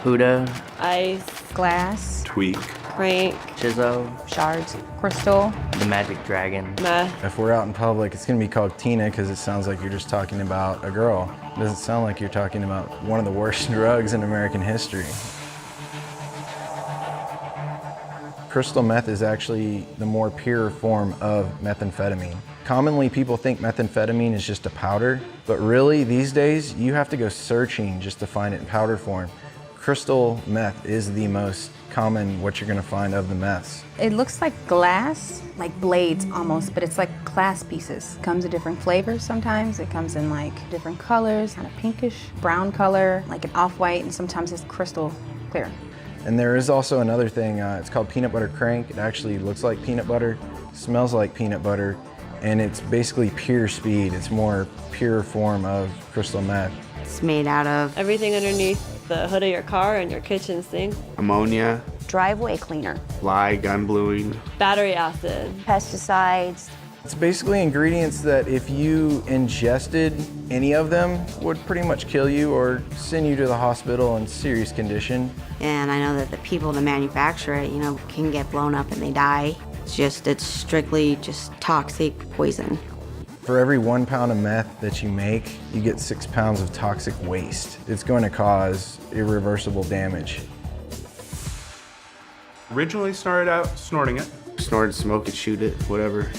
Huda, Ice, Glass, Tweak, Crank, Chizo, Shards, Crystal. the Magic Dragon. Meth. If we're out in public, it's gonna be called Tina because it sounds like you're just talking about a girl. It doesn't sound like you're talking about one of the worst drugs in American history. Crystal meth is actually the more pure form of methamphetamine. Commonly, people think methamphetamine is just a powder, but really, these days, you have to go searching just to find it in powder form. Crystal meth is the most common what you're gonna find of the meths. It looks like glass, like blades almost, but it's like glass pieces. Comes in different flavors sometimes. It comes in like different colors, kind of pinkish, brown color, like an off-white, and sometimes it's crystal clear. And there is also another thing, it's called peanut butter crank. It actually looks like peanut butter, smells like peanut butter, and it's basically pure speed. It's more pure form of crystal meth. It's made out of Everything underneath the hood of your car and your kitchen sink. ammonia, Driveway cleaner. lye, gun bluing. Battery acid. pesticides. It's basically ingredients that if you ingested any of them would pretty much kill you or send you to the hospital in serious condition. And I know that the people that manufacture it, can get blown up and they die. It's strictly just toxic poison. For every 1 pound of meth that you make, you get 6 pounds of toxic waste. It's going to cause irreversible damage. Originally started out snorting it. Snort it, smoke it, shoot it, whatever,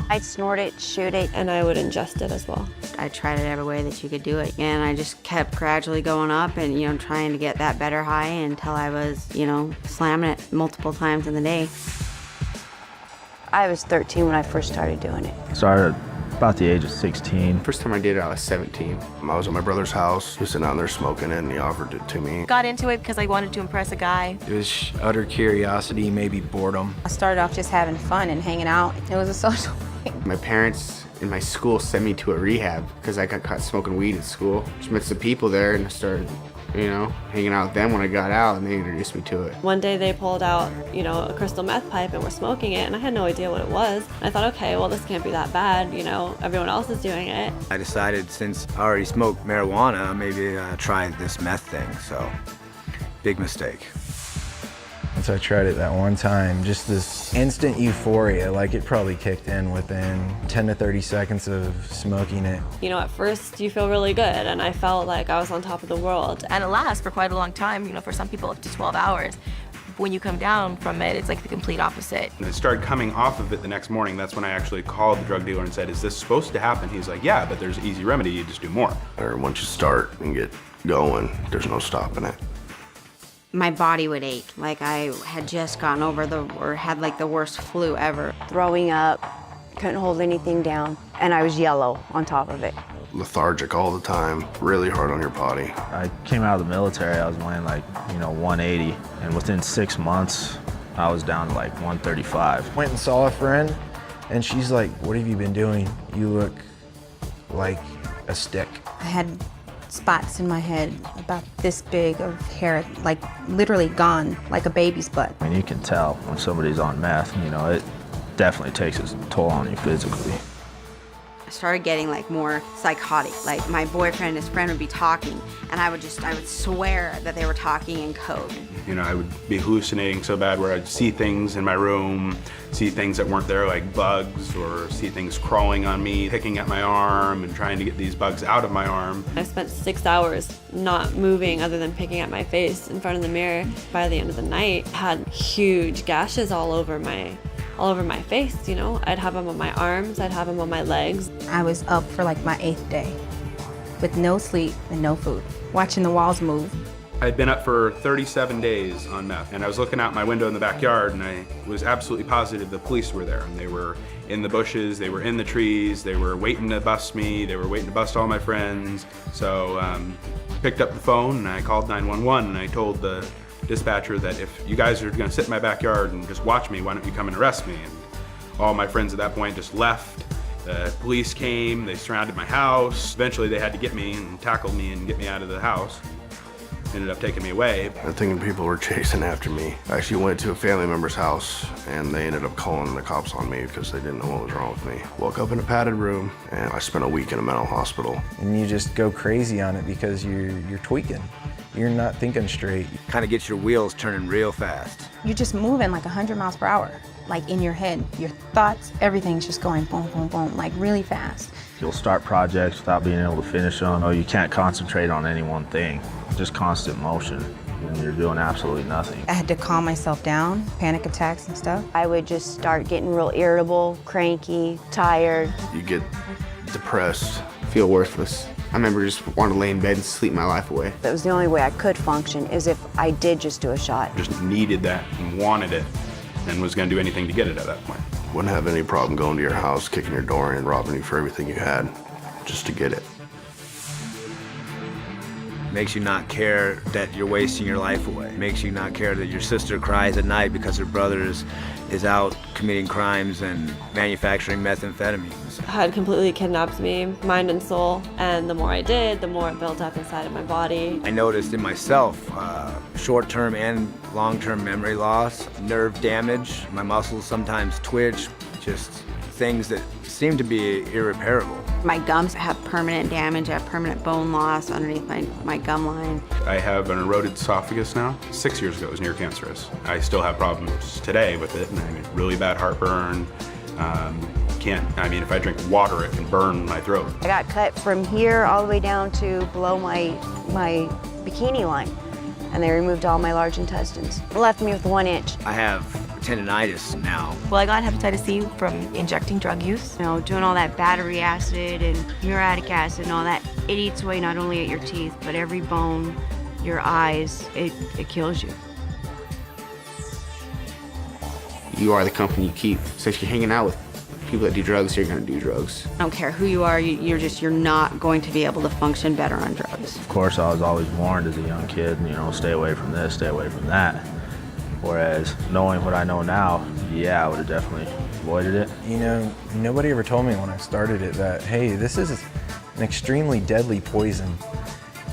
I'd snort it, shoot it. And I would ingest it as well. I tried it every way that you could do it. And I just kept gradually going up and, trying to get that better high until I was, slamming it multiple times in the day. I was 13 when I first started doing it. Started about the age of 16. First time I did it, I was 17. I was at my brother's house. He was sitting out there smoking it, and he offered it to me. Got into it because I wanted to impress a guy. It was utter curiosity, maybe boredom. I started off just having fun and hanging out. It was a social thing. My parents in my school sent me to a rehab because I got caught smoking weed at school. Just met some people there and I started, hanging out with them when I got out, and they introduced me to it. One day they pulled out, a crystal meth pipe and were smoking it, and I had no idea what it was. And I thought, okay, well, this can't be that bad, everyone else is doing it. I decided since I already smoked marijuana, maybe try this meth thing, so big mistake. Once I tried it that one time, just this instant euphoria, like it probably kicked in within 10 to 30 seconds of smoking it. At first you feel really good, and I felt like I was on top of the world. And it lasts for quite a long time, for some people up to 12 hours. When you come down from it, it's like the complete opposite. And I started coming off of it the next morning. That's when I actually called the drug dealer and said, is this supposed to happen? He's like, yeah, but there's an easy remedy, you just do more. Or once you start and get going, there's no stopping it. My body would ache, like I had just gotten over had like the worst flu ever. Throwing up, couldn't hold anything down, and I was yellow on top of it. Lethargic all the time, really hard on your body. I came out of the military, I was weighing 180, and within 6 months, I was down to 135. Went and saw a friend, and she's like, what have you been doing? You look like a stick. I had spots in my head about this big of hair, literally gone, like a baby's butt. I mean, you can tell when somebody's on meth, it definitely takes its toll on you physically. I started getting more psychotic. Like my boyfriend and his friend would be talking, and I would swear that they were talking in code. I would be hallucinating so bad where I'd see things in my room, see things that weren't there like bugs, or see things crawling on me, picking at my arm and trying to get these bugs out of my arm. I spent 6 hours not moving other than picking at my face in front of the mirror. By the end of the night, I had huge gashes all over my face, I'd have them on my arms, I'd have them on my legs. I was up for my 8th day with no sleep and no food, watching the walls move. I'd been up for 37 days on meth, and I was looking out my window in the backyard, and I was absolutely positive the police were there, and they were in the bushes, they were in the trees, they were waiting to bust me, they were waiting to bust all my friends. So picked up the phone and I called 911, and I told the dispatcher that if you guys are gonna sit in my backyard and just watch me, why don't you come and arrest me? And all my friends at that point just left. The police came, they surrounded my house. Eventually they had to get me and tackle me and get me out of the house. Ended up taking me away. I'm thinking people were chasing after me. I actually went to a family member's house, and they ended up calling the cops on me because they didn't know what was wrong with me. Woke up in a padded room, and I spent a week in a mental hospital. And you just go crazy on it because you're tweaking. you're not thinking straight. Kind of gets your wheels turning real fast. You're just moving like 100 miles per hour, like in your head. Your thoughts, everything's just going boom, boom, boom, like really fast. You'll start projects without being able to finish them. Or you can't concentrate on any one thing. Just constant motion. And you're doing absolutely nothing. I had to calm myself down, panic attacks and stuff. I would just start getting real irritable, cranky, tired. You get depressed. Feel worthless. I remember just wanting to lay in bed and sleep my life away. That was the only way I could function, is if I did just do a shot. Just needed that and wanted it and was going to do anything to get it at that point. Wouldn't have any problem going to your house, kicking your door in, robbing you for everything you had, just to get it. Makes you not care that you're wasting your life away. Makes you not care that your sister cries at night because her brother is out committing crimes and manufacturing methamphetamines. Had completely kidnapped me, mind and soul, and the more I did, the more it built up inside of my body. I noticed in myself short-term and long-term memory loss, nerve damage, my muscles sometimes twitch, just things that seem to be irreparable. My gums have permanent damage. I have permanent bone loss underneath my gum line. I have an eroded esophagus now. 6 years ago, it was near cancerous. I still have problems today with it. I mean, really bad heartburn. If I drink water, it can burn my throat. I got cut from here all the way down to below my bikini line, and they removed all my large intestines. Left me with 1 inch. I have tendinitis now. Well, I got hepatitis C from injecting drug use. You know, doing all that battery acid and muriatic acid and all that, it eats away not only at your teeth, but every bone, your eyes, it kills you. You are the company you keep. So if you're hanging out with people that do drugs, you're gonna do drugs. I don't care who you are, you're not going to be able to function better on drugs. Of course, I was always warned as a young kid, stay away from this, stay away from that. Whereas knowing what I know now, yeah, I would have definitely avoided it. Nobody ever told me when I started it that, hey, this is an extremely deadly poison.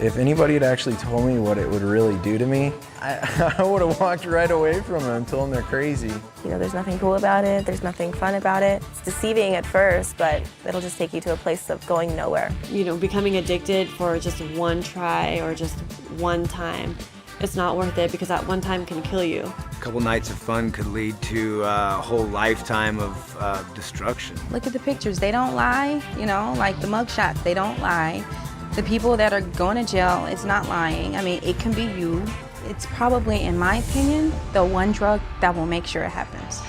If anybody had actually told me what it would really do to me, I would have walked right away from them and told them they're crazy. There's nothing cool about it. There's nothing fun about it. It's deceiving at first, but it'll just take you to a place of going nowhere. Becoming addicted for just one try or just one time, it's not worth it because that one time can kill you. A couple nights of fun could lead to a whole lifetime of destruction. Look at the pictures, they don't lie, like the mug shots, they don't lie. The people that are going to jail, it's not lying. I mean, it can be you. It's probably, in my opinion, the one drug that will make sure it happens.